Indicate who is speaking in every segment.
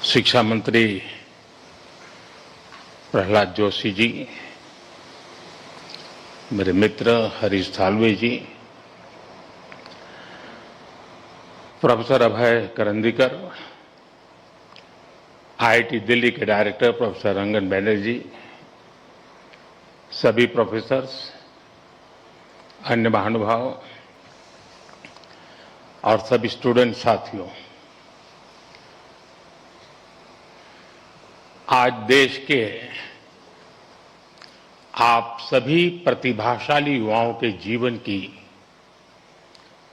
Speaker 1: शिक्षा मंत्री प्रहलाद जोशी जी, मेरे मित्र हरीश साल्वे जी, प्रोफेसर अभय करंदीकर, आईआईटी दिल्ली के डायरेक्टर प्रोफेसर रंगन बैनर्जी, सभी प्रोफेसर्स, अन्य महानुभाव और सभी स्टूडेंट साथियों, आज देश के आप सभी प्रतिभाशाली युवाओं के जीवन की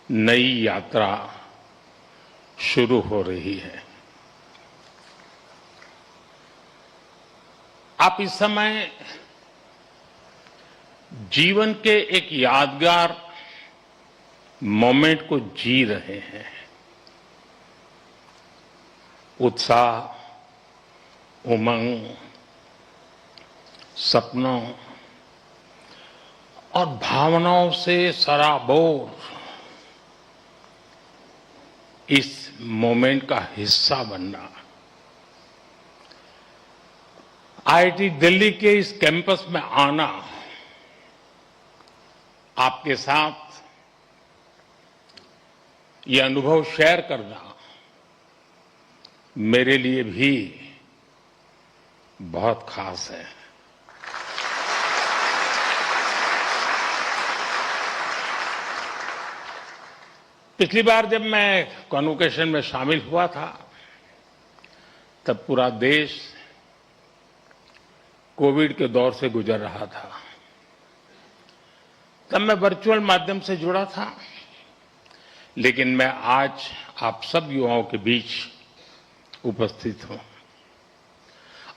Speaker 1: नई यात्रा शुरू हो रही है। आप इस समय जीवन के एक यादगार मोमेंट को जी रहे हैं। उत्साह, उमंग, सपनों और भावनाओं से सराबोर इस मोमेंट का हिस्सा बनना, आईआईटी दिल्ली के इस कैंपस में आना, आपके साथ ये अनुभव शेयर करना मेरे लिए भी बहुत खास है। पिछली बार जब मैं कॉन्वोकेशन में शामिल हुआ था, तब पूरा देश कोविड के दौर से गुजर रहा था। तब मैं वर्चुअल माध्यम से जुड़ा था, लेकिन मैं आज आप सब युवाओं के बीच उपस्थित हूं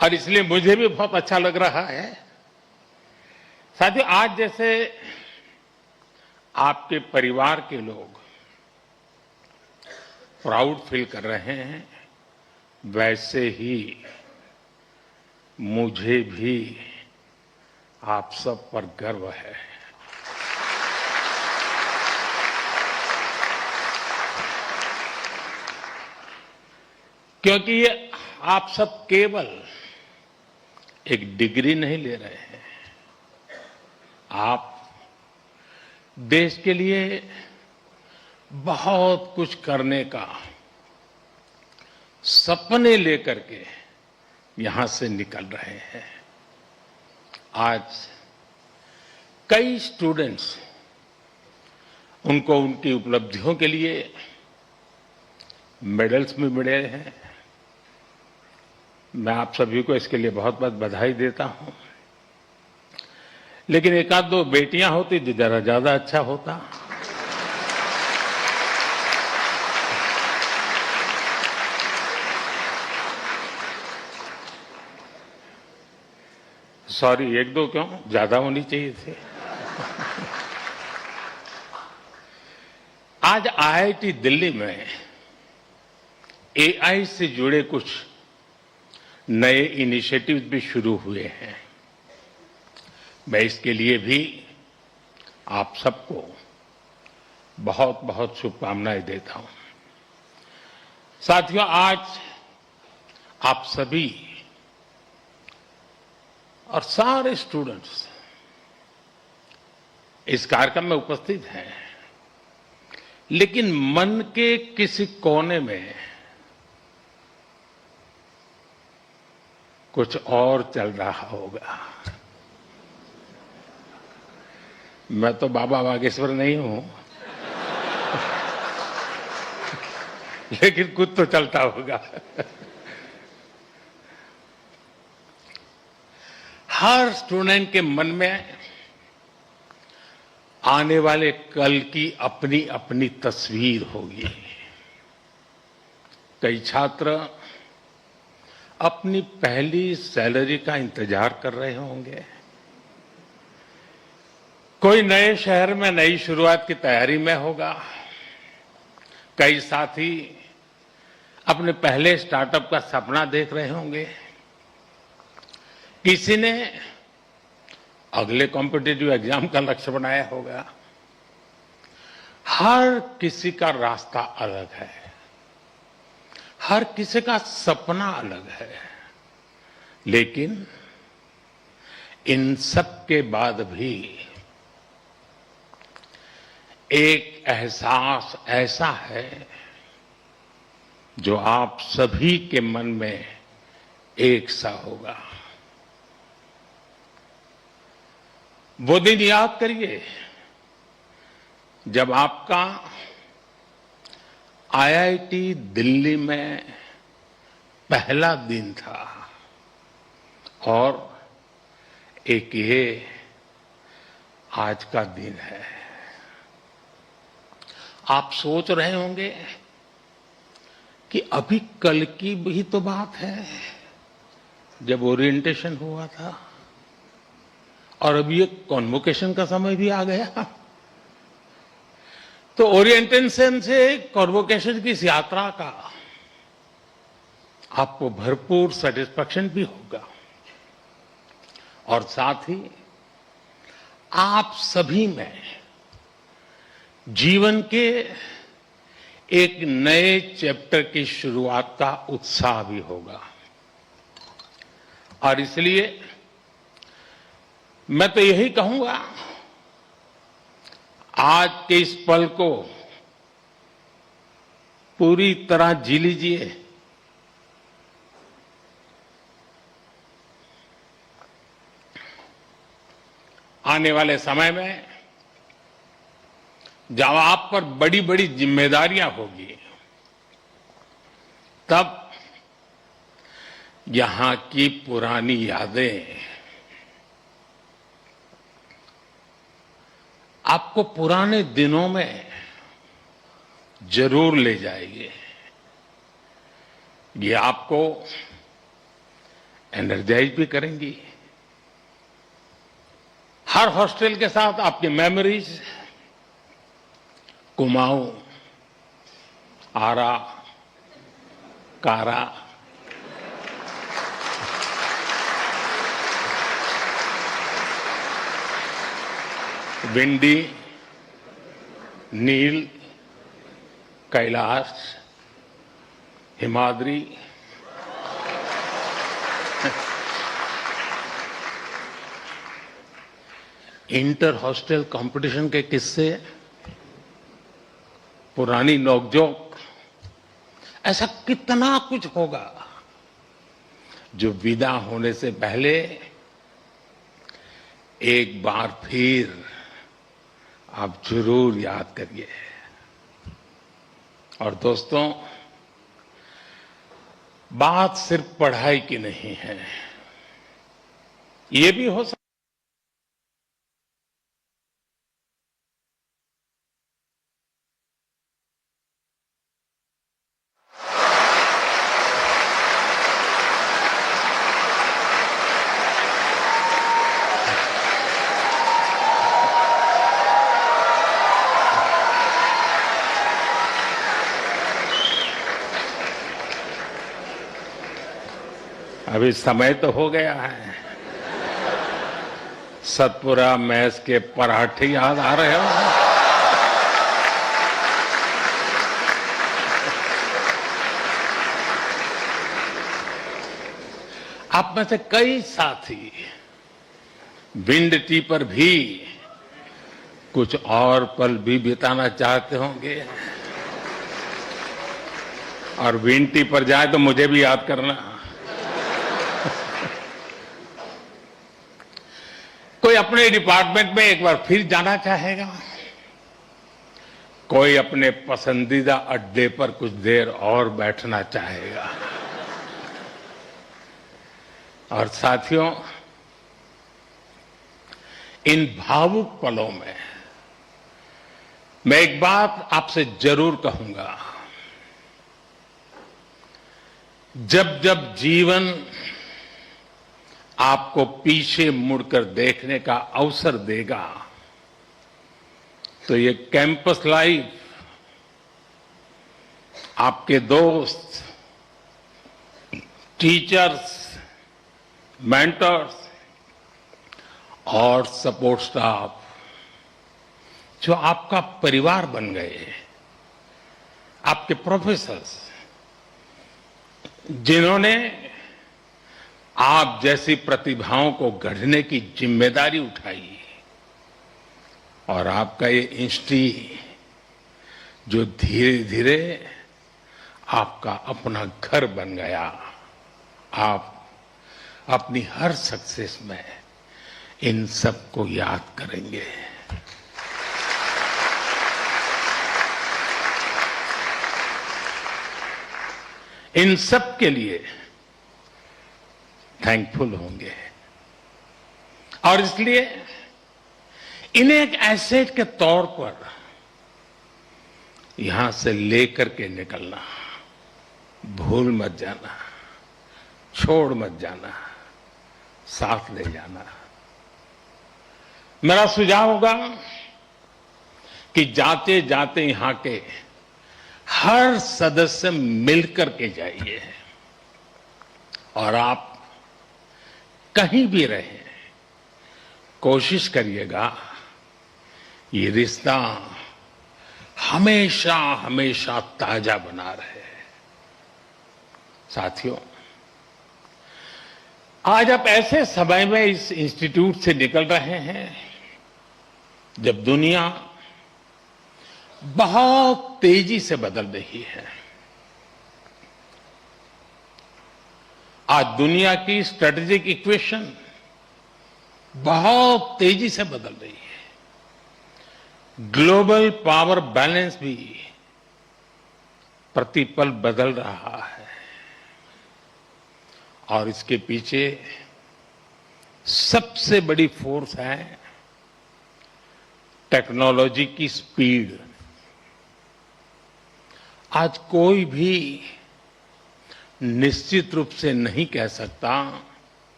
Speaker 1: और इसलिए मुझे भी बहुत अच्छा लग रहा है। साथियों, आज जैसे आपके परिवार के लोग प्राउड फील कर रहे हैं, वैसे ही मुझे भी आप सब पर गर्व है। क्योंकि ये आप सब केवल एक डिग्री नहीं ले रहे हैं, आप देश के लिए बहुत कुछ करने का सपने लेकर के यहां से निकल रहे हैं। आज कई स्टूडेंट्स उनको उनकी उपलब्धियों के लिए मेडल्स भी मिले हैं। मैं आप सभी को इसके लिए बहुत बहुत बधाई देता हूं। लेकिन एक आध दो बेटियां होती तो जरा ज्यादा अच्छा होता। सॉरी, एक दो क्यों, ज्यादा होनी चाहिए थे। आज आईआईटी दिल्ली में एआई से जुड़े कुछ नए इनिशिएटिव्स भी शुरू हुए हैं। मैं इसके लिए भी आप सबको बहुत बहुत शुभकामनाएं देता हूं। साथियों, आज आप सभी और सारे स्टूडेंट्स इस कार्यक्रम में उपस्थित हैं, लेकिन मन के किसी कोने में कुछ और चल रहा होगा। मैं तो बाबा बागेश्वर नहीं हूं, लेकिन कुछ तो चलता होगा। हर स्टूडेंट के मन में आने वाले कल की अपनी अपनी तस्वीर होगी। कई छात्र अपनी पहली सैलरी का इंतजार कर रहे होंगे, कोई नए शहर में नई शुरुआत की तैयारी में होगा, कई साथी अपने पहले स्टार्टअप का सपना देख रहे होंगे, किसी ने अगले कॉम्पिटिटिव एग्जाम का लक्ष्य बनाया होगा। हर किसी का रास्ता अलग है। हर किसी का सपना अलग है, लेकिन इन सब के बाद भी एक एहसास ऐसा है जो आप सभी के मन में एक सा होगा। वो दिन याद करिए जब आपका आईआईटी दिल्ली में पहला दिन था और एक ये आज का दिन है। आप सोच रहे होंगे कि अभी कल की भी तो बात है जब ओरिएंटेशन हुआ था और अभी ये कॉन्वोकेशन का समय भी आ गया। तो ओरिएंटेशन से कॉन्वोकेशन की इस यात्रा का आपको भरपूर सेटिस्फैक्शन भी होगा और साथ ही आप सभी में जीवन के एक नए चैप्टर की शुरुआत का उत्साह भी होगा। और इसलिए मैं तो यही कहूंगा, आज के इस पल को पूरी तरह जी लीजिए। आने वाले समय में जब आप पर बड़ी बड़ी जिम्मेदारियां होगी, तब यहां की पुरानी यादें आपको पुराने दिनों में जरूर ले जाएगी। ये आपको एनर्जाइज भी करेंगी। हर हॉस्टल के साथ आपकी memories Kumaon, Ara, Kara, Vindy, Nil, Kailash, Himadri, inter hostel competition के किस्से, पुरानी नोकझोंक, ऐसा कितना कुछ होगा जो विदा होने से पहले एक बार फिर आप जरूर याद करिए। और दोस्तों, बात सिर्फ पढ़ाई की नहीं है, ये भी हो सकता अभी समय तो हो गया है। सतपुरा मैस के पराठे याद आ रहे हो? आप में से कई साथी विंड टी पर भी कुछ और पल भी बिताना चाहते होंगे, और विंड टी पर जाए तो मुझे भी याद करना। कोई अपने डिपार्टमेंट में एक बार फिर जाना चाहेगा, कोई अपने पसंदीदा अड्डे पर कुछ देर और बैठना चाहेगा। और साथियों, इन भावुक पलों में मैं एक बात आपसे जरूर कहूंगा, जब जब जीवन आपको पीछे मुड़कर देखने का अवसर देगा, तो ये कैंपस लाइफ आपके दोस्त, टीचर्स, मेंटर्स और सपोर्ट स्टाफ जो आपका परिवार बन गए, आपके प्रोफेसर्स, जिन्होंने आप जैसी प्रतिभाओं को गढ़ने की जिम्मेदारी उठाई और आपका ये इंस्टीट्यूट जो धीरे धीरे आपका अपना घर बन गया, आप अपनी हर सक्सेस में इन सबको याद करेंगे। इन सब के लिए थैंकफुल होंगे और इसलिए इन्हें एक एसेट के तौर पर यहां से लेकर के निकलना, भूल मत जाना, छोड़ मत जाना, साथ ले जाना। मेरा सुझाव होगा कि जाते जाते यहां के हर सदस्य मिलकर के जाइए और आप कहीं भी रहें, कोशिश करिएगा ये रिश्ता हमेशा हमेशा ताजा बना रहे। साथियों, आज आप ऐसे समय में इस इंस्टीट्यूट से निकल रहे हैं जब दुनिया बहुत तेजी से बदल रही है। आज दुनिया की स्ट्रेटेजिक इक्वेशन बहुत तेजी से बदल रही है। ग्लोबल पावर बैलेंस भी प्रतिपल बदल रहा है और इसके पीछे सबसे बड़ी फोर्स है टेक्नोलॉजी की स्पीड। आज कोई भी निश्चित रूप से नहीं कह सकता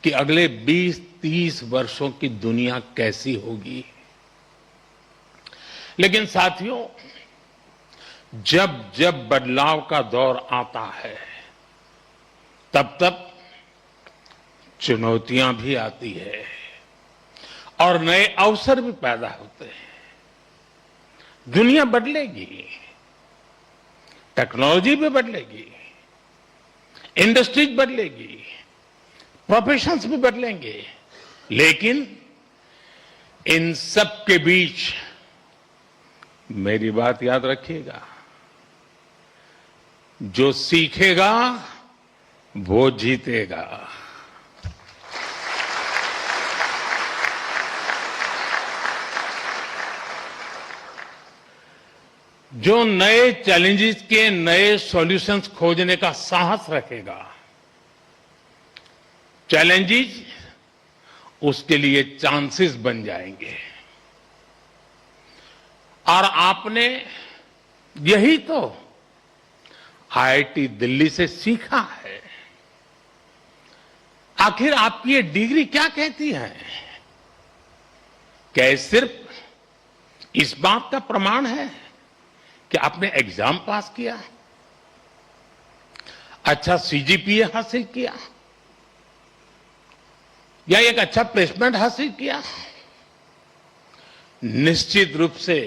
Speaker 1: कि अगले 20-30 वर्षों की दुनिया कैसी होगी, लेकिन साथियों, जब जब बदलाव का दौर आता है तब तब चुनौतियां भी आती है और नए अवसर भी पैदा होते हैं। दुनिया बदलेगी, टेक्नोलॉजी भी बदलेगी, इंडस्ट्रीज बदलेगी, प्रोफेशंस भी बदलेंगे, लेकिन इन सब के बीच मेरी बात याद रखिएगा, जो सीखेगा वो जीतेगा। जो नए चैलेंजेस के नए सॉल्यूशंस खोजने का साहस रखेगा, चैलेंजेस उसके लिए चांसेस बन जाएंगे। और आपने यही तो आईआईटी दिल्ली से सीखा है। आखिर आपकी ये डिग्री क्या कहती है? क्या ये सिर्फ इस बात का प्रमाण है कि आपने एग्जाम पास किया, अच्छा सीजीपीए हासिल किया या एक अच्छा प्लेसमेंट हासिल किया? निश्चित रूप से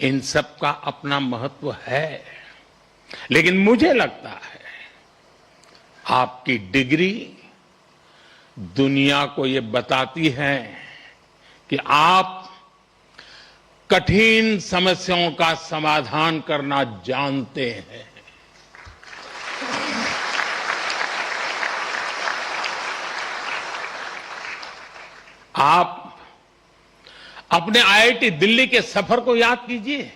Speaker 1: इन सब का अपना महत्व है, लेकिन मुझे लगता है आपकी डिग्री दुनिया को ये बताती है कि आप कठिन समस्याओं का समाधान करना जानते हैं। आप अपने आईआईटी दिल्ली के सफर को याद कीजिए।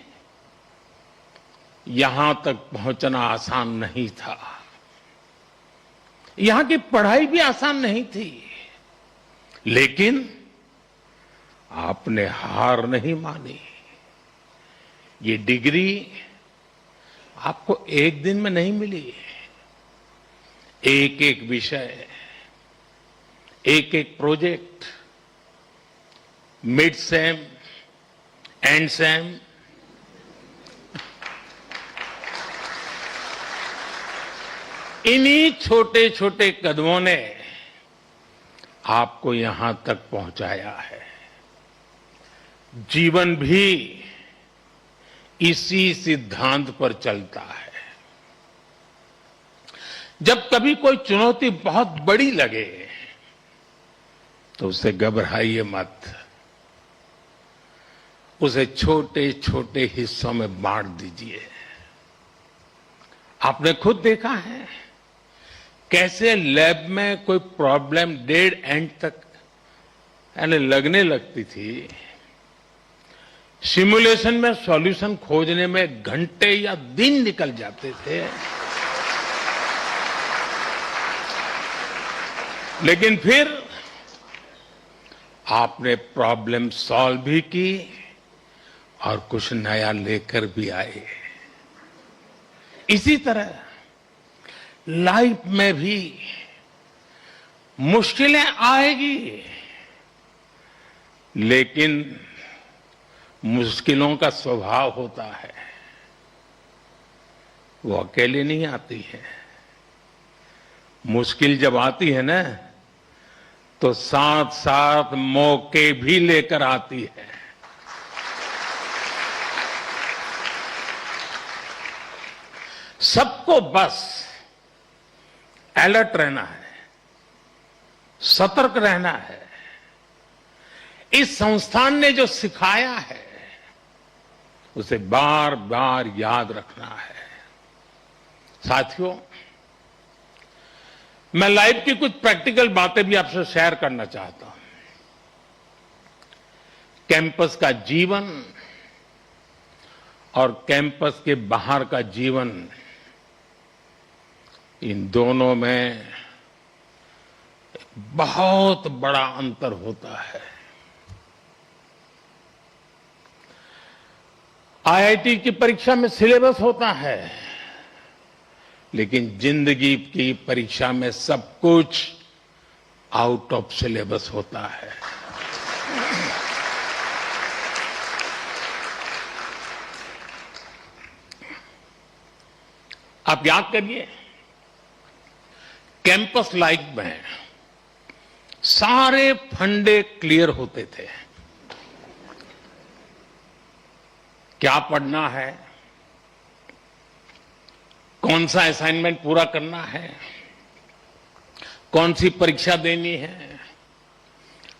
Speaker 1: यहां तक पहुंचना आसान नहीं था, यहां की पढ़ाई भी आसान नहीं थी, लेकिन आपने हार नहीं मानी। ये डिग्री आपको एक दिन में नहीं मिली। एक एक विषय, एक एक project, mid sem, and same, इन्हीं छोटे छोटे कदमों ने आपको यहां तक पहुंचाया है। जीवन भी इसी सिद्धांत पर चलता है। जब कभी कोई चुनौती बहुत बड़ी लगे तो उससे घबराइए मत, उसे छोटे छोटे हिस्सों में बांट दीजिए। आपने खुद देखा है कैसे लैब में कोई प्रॉब्लम डेड एंड तक यानी लगने लगती थी, सिमुलेशन में सॉल्यूशन खोजने में घंटे या दिन निकल जाते थे, लेकिन फिर आपने प्रॉब्लम सॉल्व भी की और कुछ नया लेकर भी आए। इसी तरह लाइफ में भी मुश्किलें आएगी, लेकिन मुश्किलों का स्वभाव होता है, वो अकेले नहीं आती है। मुश्किल जब आती है ना तो साथ साथ मौके भी लेकर आती है। सबको बस अलर्ट रहना है, सतर्क रहना है। इस संस्थान ने जो सिखाया है उसे बार बार याद रखना है। साथियों, मैं लाइफ की कुछ प्रैक्टिकल बातें भी आपसे शेयर करना चाहता हूं। कैंपस का जीवन और कैंपस के बाहर का जीवन, इन दोनों में बहुत बड़ा अंतर होता है। आईआईटी की परीक्षा में सिलेबस होता है, लेकिन जिंदगी की परीक्षा में सब कुछ आउट ऑफ सिलेबस होता है। आप याद करिए, कैंपस लाइफ में सारे फंडे क्लियर होते थे। क्या पढ़ना है, कौन सा असाइनमेंट पूरा करना है, कौन सी परीक्षा देनी है,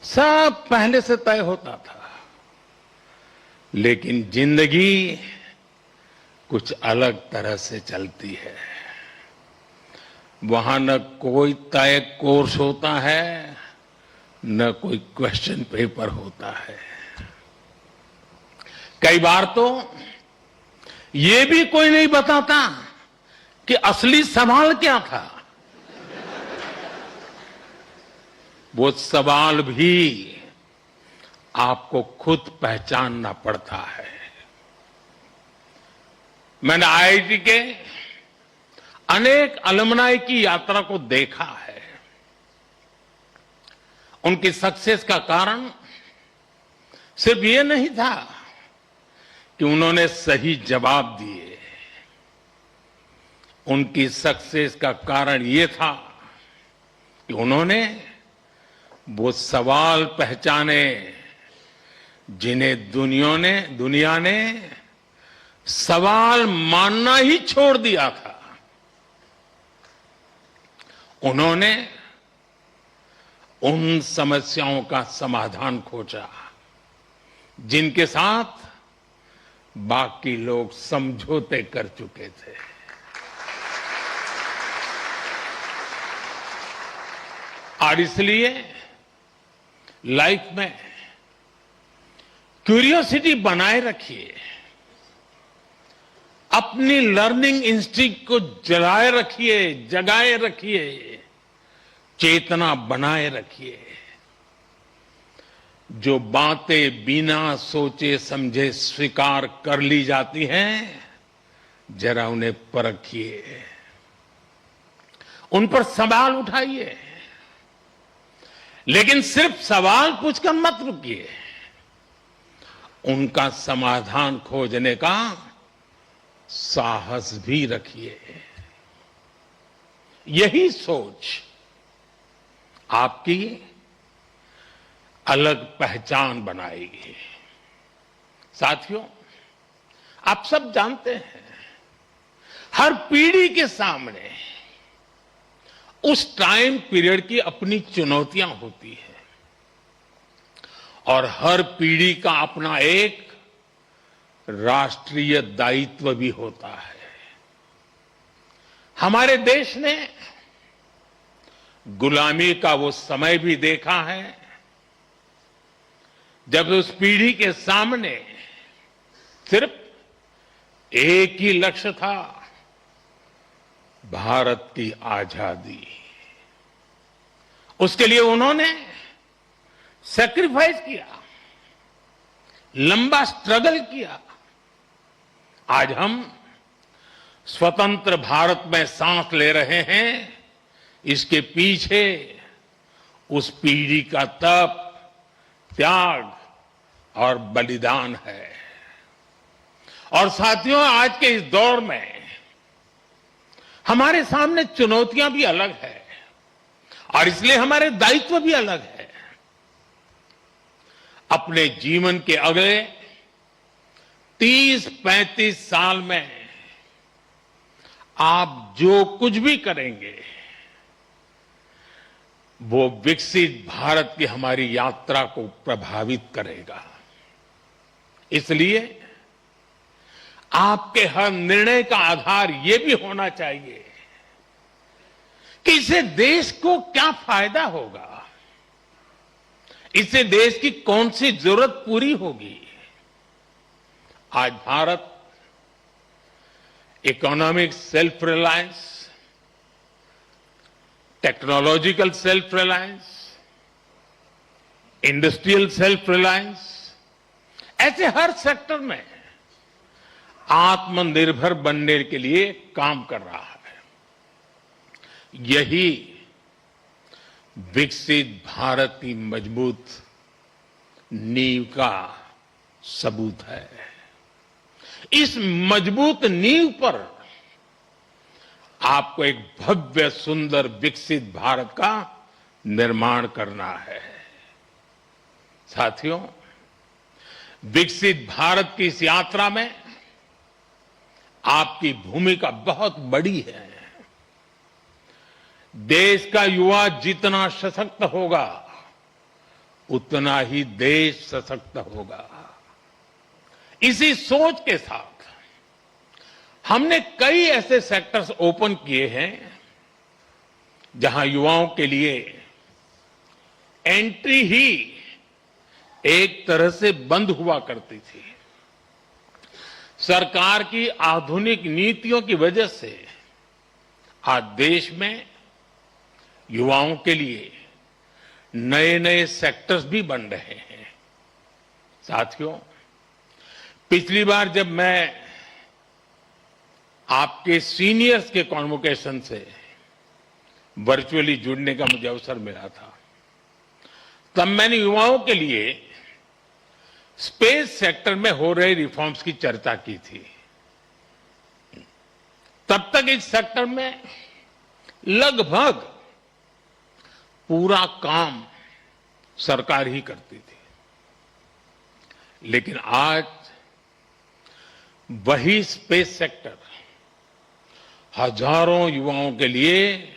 Speaker 1: सब पहले से तय होता था। लेकिन जिंदगी कुछ अलग तरह से चलती है। वहां न कोई तय कोर्स होता है, न कोई क्वेश्चन पेपर होता है। कई बार तो ये भी कोई नहीं बताता कि असली सवाल क्या था। वो सवाल भी आपको खुद पहचानना पड़ता है। मैंने आईआईटी के अनेक अलुमनाई की यात्रा को देखा है। उनकी सक्सेस का कारण सिर्फ ये नहीं था कि उन्होंने सही जवाब दिए। उनकी सक्सेस का कारण ये था कि उन्होंने वो सवाल पहचाने जिन्हें दुनिया ने सवाल मानना ही छोड़ दिया था। उन्होंने उन समस्याओं का समाधान खोजा जिनके साथ बाकी लोग समझौते कर चुके थे। और इसलिए लाइफ में क्यूरियोसिटी बनाए रखिए, अपनी लर्निंग इंस्टिंक्ट को जगाए रखिए, चेतना बनाए रखिए। जो बातें बिना सोचे समझे स्वीकार कर ली जाती हैं, जरा उन्हें परखिए, उन पर सवाल उठाइए, लेकिन सिर्फ सवाल पूछकर मत रुकिए। उनका समाधान खोजने का साहस भी रखिए। यही सोच आपकी अलग पहचान बनाएगी। साथियों, आप सब जानते हैं, हर पीढ़ी के सामने उस टाइम पीरियड की अपनी चुनौतियां होती है और हर पीढ़ी का अपना एक राष्ट्रीय दायित्व भी होता है। हमारे देश ने गुलामी का वो समय भी देखा है जब उस पीढ़ी के सामने सिर्फ एक ही लक्ष्य था, भारत की आजादी। उसके लिए उन्होंने सैक्रिफाइस किया, लंबा स्ट्रगल किया। आज हम स्वतंत्र भारत में सांस ले रहे हैं, इसके पीछे उस पीढ़ी का तप, त्याग और बलिदान है। और साथियों, आज के इस दौर में हमारे सामने चुनौतियां भी अलग है और इसलिए हमारे दायित्व भी अलग है। अपने जीवन के अगले 30-35 साल में आप जो कुछ भी करेंगे वो विकसित भारत की हमारी यात्रा को प्रभावित करेगा। इसलिए आपके हर निर्णय का आधार ये भी होना चाहिए कि इससे देश को क्या फायदा होगा, इससे देश की कौन सी जरूरत पूरी होगी। आज Bharat economic self reliance, technological self reliance, industrial self reliance, ऐसे हर सेक्टर में आत्मनिर्भर बनने के लिए काम कर रहा है। यही विकसित भारत की मजबूत नींव का सबूत है। इस मजबूत नींव पर आपको एक भव्य, सुंदर, विकसित भारत का निर्माण करना है। साथियों, विकसित भारत की इस यात्रा में आपकी भूमिका बहुत बड़ी है। देश का युवा जितना सशक्त होगा उतना ही देश सशक्त होगा। इसी सोच के साथ हमने कई ऐसे सेक्टर्स ओपन किए हैं जहां युवाओं के लिए एंट्री ही एक तरह से बंद हुआ करती थी। सरकार की आधुनिक नीतियों की वजह से आज देश में युवाओं के लिए नए नए सेक्टर्स भी बन रहे हैं। साथियों, पिछली बार जब मैं आपके सीनियर्स के कॉन्वोकेशन से वर्चुअली जुड़ने का मुझे अवसर मिला था, तब मैंने युवाओं के लिए स्पेस सेक्टर में हो रहे रिफॉर्म्स की चर्चा की थी। तब तक इस सेक्टर में लगभग पूरा काम सरकार ही करती थी, लेकिन आज वही स्पेस सेक्टर हजारों युवाओं के लिए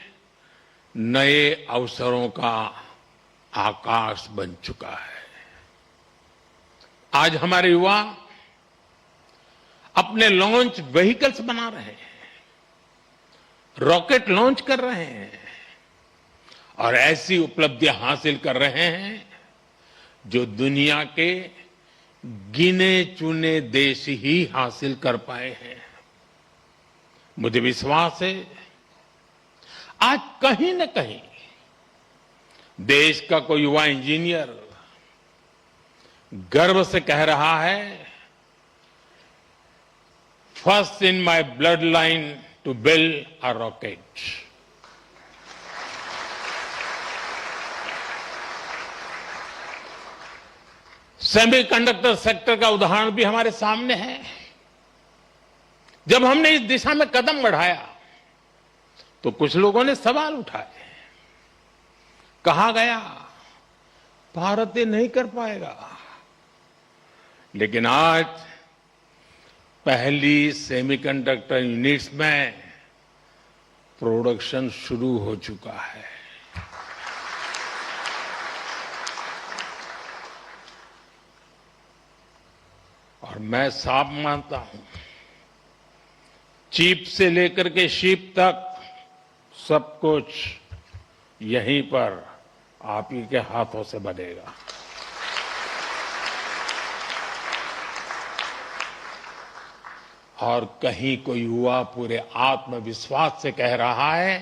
Speaker 1: नए अवसरों का आकाश बन चुका है। आज हमारे युवा अपने लॉन्च व्हीकल्स बना रहे हैं, रॉकेट लॉन्च कर रहे हैं और ऐसी उपलब्धियां हासिल कर रहे हैं जो दुनिया के गिने चुने देश ही हासिल कर पाए हैं। मुझे विश्वास है आज कहीं न कहीं देश का कोई युवा इंजीनियर गर्व से कह रहा है, first in my blood line to build a rocket. Semiconductor sector का उदाहरण भी हमारे सामने है। जब हमने इस दिशा में कदम बढ़ाया तो कुछ लोगों ने सवाल उठाए, कहा गया भारत ये नहीं कर पाएगा। लेकिन आज पहली सेमीकंडक्टर यूनिट्स में प्रोडक्शन शुरू हो चुका है। और मैं साफ मानता हूं, चिप से लेकर के शिप तक सब कुछ यहीं पर आप ही के हाथों से बनेगा। और कहीं कोई युवा पूरे आत्मविश्वास से कह रहा है,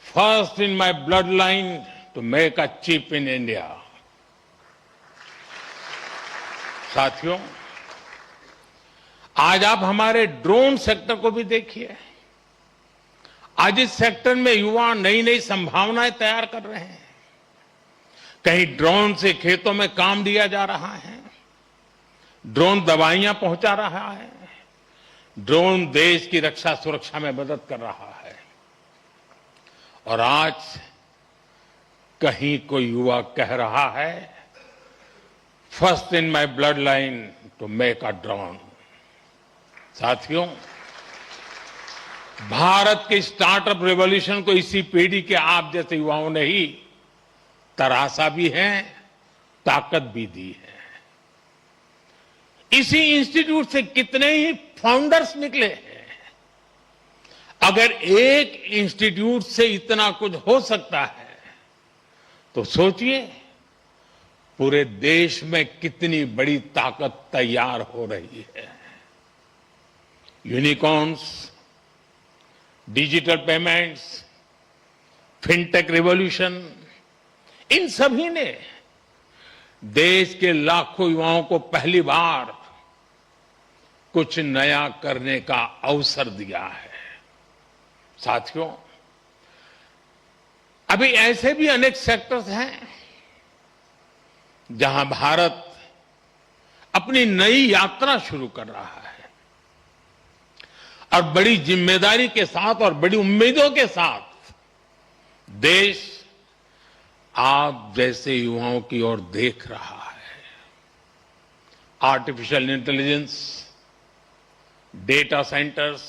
Speaker 1: first in my blood line to make a chip in India. साथियों, आज आप हमारे ड्रोन सेक्टर को भी देखिए। आज इस सेक्टर में युवा नई नई संभावनाएं तैयार कर रहे हैं। कहीं ड्रोन से खेतों में काम दिया जा रहा है, ड्रोन दवाइयां पहुंचा रहा है, ड्रोन देश की रक्षा सुरक्षा में मदद कर रहा है। और आज कहीं कोई युवा कह रहा है, first in my blood line to make a drone. साथियों, भारत के स्टार्टअप रेवोल्यूशन को इसी पीढ़ी के आप जैसे युवाओं ने ही तराशा भी है, ताकत भी दी है। इसी इंस्टीट्यूट से कितने ही फाउंडर्स निकले हैं। अगर एक इंस्टीट्यूट से इतना कुछ हो सकता है, तो सोचिए पूरे देश में कितनी बड़ी ताकत तैयार हो रही है। Unicorns, digital payments, fintech revolution, इन सभी ने देश के लाखों युवाओं को पहली बार कुछ नया करने का अवसर दिया है। साथियों, अभी ऐसे भी अनेक सेक्टर्स हैं जहां भारत अपनी नई यात्रा शुरू कर रहा है और बड़ी जिम्मेदारी के साथ और बड़ी उम्मीदों के साथ देश आप जैसे युवाओं की ओर देख रहा है। Artificial intelligence, data centres,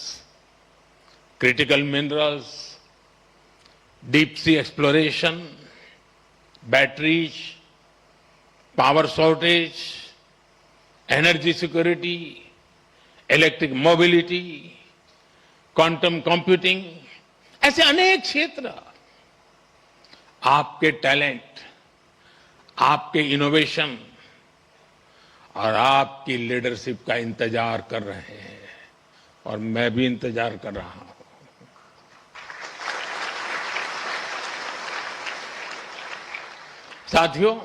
Speaker 1: critical minerals, deep sea exploration, batteries, power shortage, energy security, electric mobility, quantum computing, ऐसे अनेक क्षेत्र आपके टैलेंट, आपके इनोवेशन और आपकी लीडरशिप का इंतजार कर रहे हैं। और मैं भी इंतजार कर रहा हूं। साथियों,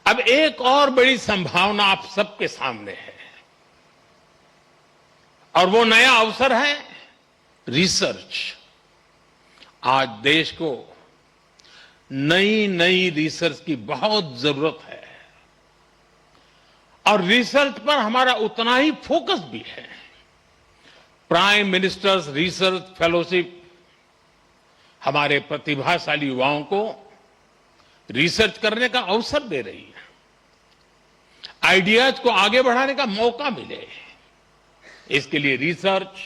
Speaker 1: अब एक और बड़ी संभावना आप सबके सामने है और वो नया अवसर है रिसर्च। आज देश को नई नई रिसर्च की बहुत जरूरत है और रिसर्च पर हमारा उतना ही फोकस भी है। प्राइम मिनिस्टर्स रिसर्च फेलोशिप हमारे प्रतिभाशाली युवाओं को रिसर्च करने का अवसर दे रही है, आइडियाज को आगे बढ़ाने का मौका मिले। इसके लिए research,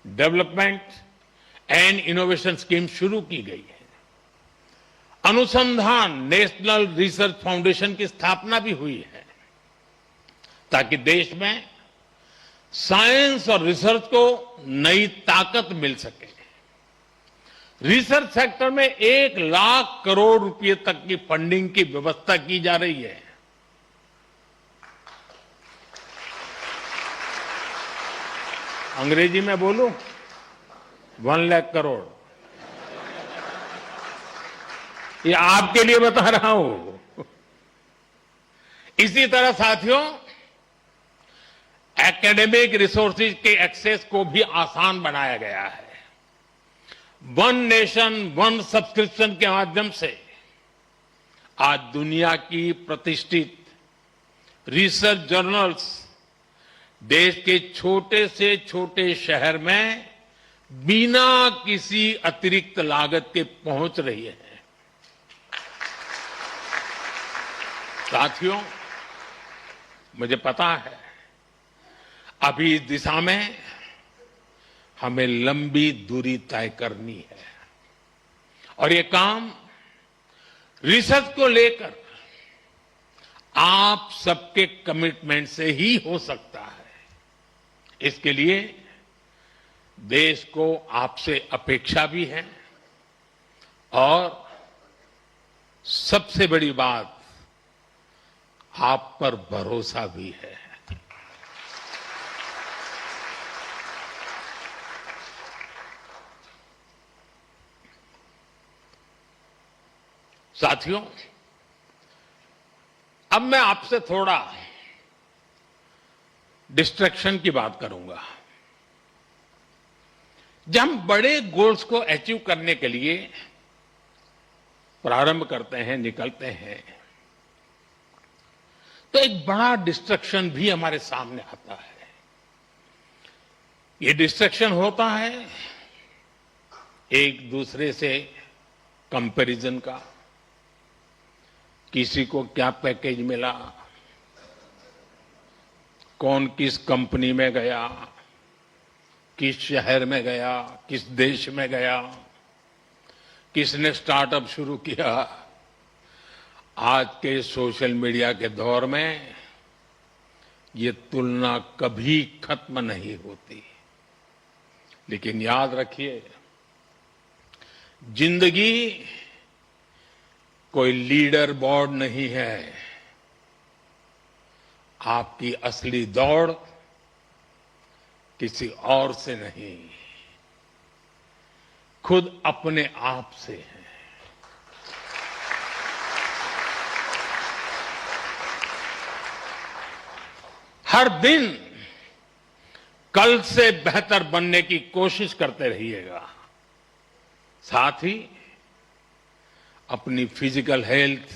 Speaker 1: development and innovation scheme शुरू की गई है। अनुसंधान नेशनल रिसर्च फाउंडेशन की स्थापना भी हुई है ताकि देश में साइंस और रिसर्च को नई ताकत मिल सके। रिसर्च सेक्टर में 1 लाख करोड़ रुपए तक की फंडिंग की व्यवस्था की जा रही है। अंग्रेजी में बोलूं, 1 लाख करोड़। ये आपके लिए बता रहा हूं। इसी तरह साथियों, एकेडमिक रिसोर्सेज के एक्सेस को भी आसान बनाया गया है। वन नेशन वन सब्सक्रिप्शन के माध्यम से आज दुनिया की प्रतिष्ठित रिसर्च जर्नल्स देश के छोटे से छोटे शहर में बिना किसी अतिरिक्त लागत के पहुंच रही है। साथियों, मुझे पता है अभी इस दिशा में हमें लंबी दूरी तय करनी है और ये काम रिसर्च को लेकर आप सबके कमिटमेंट से ही हो सकता है। इसके लिए देश को आपसे अपेक्षा भी है और सबसे बड़ी बात आप पर भरोसा भी है। साथियों, अब मैं आपसे थोड़ा डिस्ट्रैक्शन की बात करूंगा। जब हम बड़े गोल्स को अचीव करने के लिए प्रारंभ करते हैं, निकलते हैं, तो एक बड़ा डिस्ट्रैक्शन भी हमारे सामने आता है। ये डिस्ट्रैक्शन होता है एक दूसरे से कंपैरिजन का। किसी को क्या पैकेज मिला, कौन किस कंपनी में गया, किस शहर में गया, किस देश में गया, किसने स्टार्टअप शुरू किया। आज के सोशल मीडिया के दौर में ये तुलना कभी खत्म नहीं होती। लेकिन याद रखिए, जिंदगी कोई लीडर बोर्ड नहीं है। आपकी असली दौड़ किसी और से नहीं, खुद अपने आप से है। हर दिन कल से बेहतर बनने की कोशिश करते रहिएगा। साथ ही अपनी फिजिकल हेल्थ,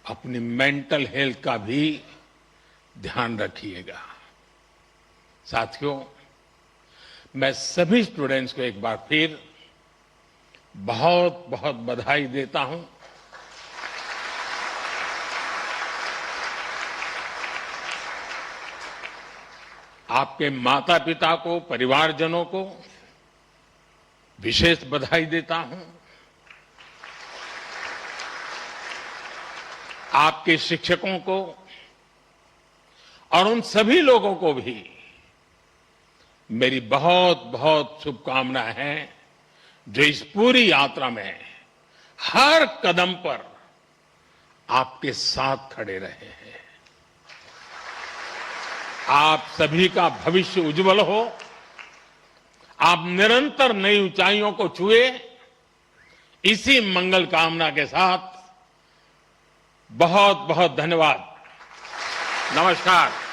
Speaker 1: अपनी मेंटल हेल्थ का भी ध्यान रखिएगा। साथियों, मैं सभी स्टूडेंट्स को एक बार फिर बहुत बहुत बधाई देता हूं। आपके माता पिता को, परिवारजनों को विशेष बधाई देता हूं। आपके शिक्षकों को और उन सभी लोगों को भी मेरी बहुत बहुत शुभकामनाएं हैं जो इस पूरी यात्रा में हर कदम पर आपके साथ खड़े रहे हैं। आप सभी का भविष्य उज्जवल हो। आप निरंतर नई ऊंचाइयों को छुए। इसी मंगल कामना के साथ बहुत बहुत धन्यवाद। नमस्कार।